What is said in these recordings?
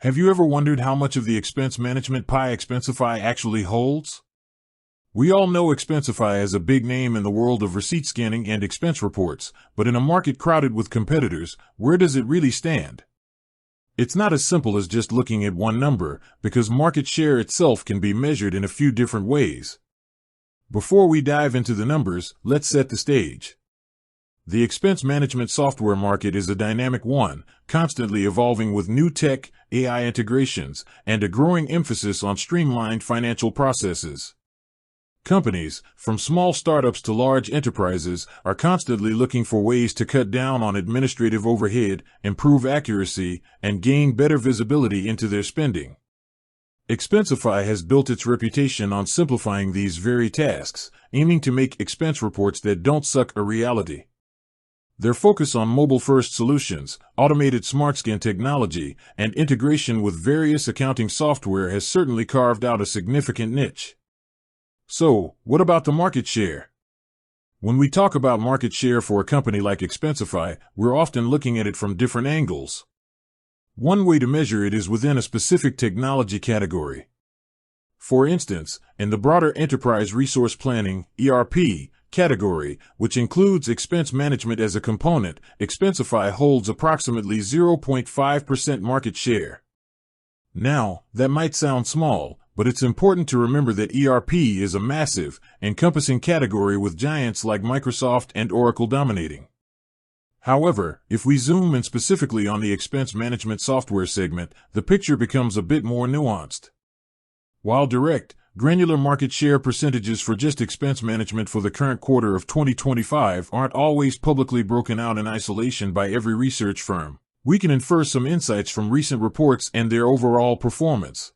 Have you ever wondered how much of the expense management pie Expensify actually holds? We all know Expensify as a big name in the world of receipt scanning and expense reports, but in a market crowded with competitors, where does it really stand? It's not as simple as just looking at one number, because market share itself can be measured in a few different ways. Before we dive into the numbers, let's set the stage. The expense management software market is a dynamic one, constantly evolving with new tech, AI integrations, and a growing emphasis on streamlined financial processes. Companies, from small startups to large enterprises, are constantly looking for ways to cut down on administrative overhead, improve accuracy, and gain better visibility into their spending. Expensify has built its reputation on simplifying these very tasks, aiming to make expense reports that don't suck a reality. Their focus on mobile-first solutions, automated SmartScan technology, and integration with various accounting software has certainly carved out a significant niche. So, what about the market share? When we talk about market share for a company like Expensify, we're often looking at it from different angles. One way to measure it is within a specific technology category. For instance, in the broader enterprise resource planning (ERP) category, which includes expense management as a component, Expensify holds approximately 0.5% market share. Now, that might sound small, but it's important to remember that ERP is a massive, encompassing category with giants like Microsoft and Oracle dominating. However, if we zoom in specifically on the expense management software segment, the picture becomes a bit more nuanced. While direct, granular market share percentages for just expense management for the current quarter of 2025 aren't always publicly broken out in isolation by every research firm, we can infer some insights from recent reports and their overall performance.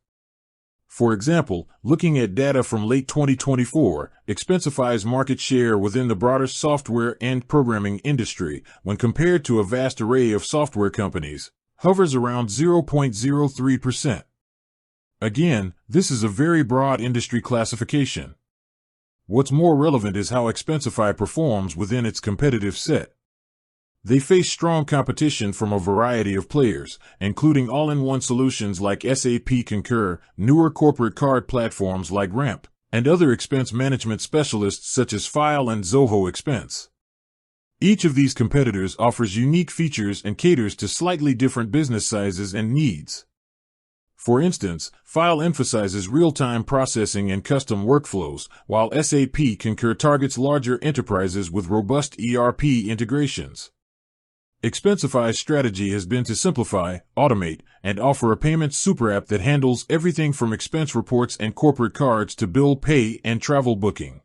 For example, looking at data from late 2024, Expensify's market share within the broader software and programming industry, when compared to a vast array of software companies, hovers around 0.03%. Again, this is a very broad industry classification. What's more relevant is how Expensify performs within its competitive set. They face strong competition from a variety of players, including all-in-one solutions like SAP Concur, newer corporate card platforms like Ramp, and other expense management specialists such as File and Zoho Expense. Each of these competitors offers unique features and caters to slightly different business sizes and needs. For instance, File emphasizes real-time processing and custom workflows, while SAP Concur targets larger enterprises with robust ERP integrations. Expensify's strategy has been to simplify, automate, and offer a payments super app that handles everything from expense reports and corporate cards to bill pay and travel booking.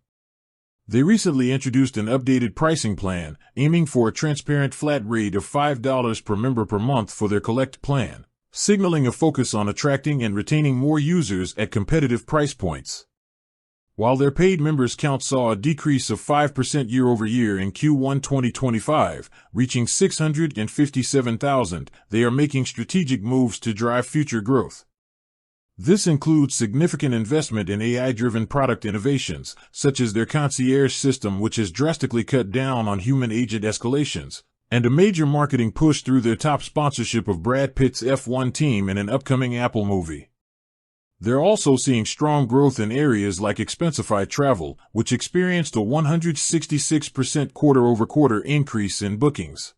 They recently introduced an updated pricing plan, aiming for a transparent flat rate of $5 per member per month for their Collect plan, signaling a focus on attracting and retaining more users at competitive price points. While their paid members count saw a decrease of 5% year-over-year in Q1 2025, reaching 657,000, they are making strategic moves to drive future growth. This includes significant investment in AI-driven product innovations, such as their concierge system, which has drastically cut down on human agent escalations, and a major marketing push through their top sponsorship of Brad Pitt's F1 team in an upcoming Apple movie. They're also seeing strong growth in areas like Expensify Travel, which experienced a 166% quarter-over-quarter increase in bookings.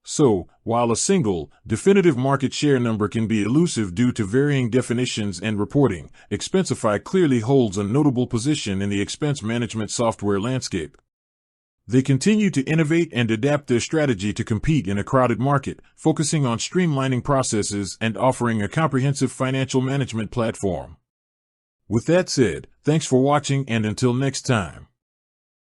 So, while a single, definitive market share number can be elusive due to varying definitions and reporting, Expensify clearly holds a notable position in the expense management software landscape. They continue to innovate and adapt their strategy to compete in a crowded market, focusing on streamlining processes and offering a comprehensive financial management platform. With that said, thanks for watching, and until next time.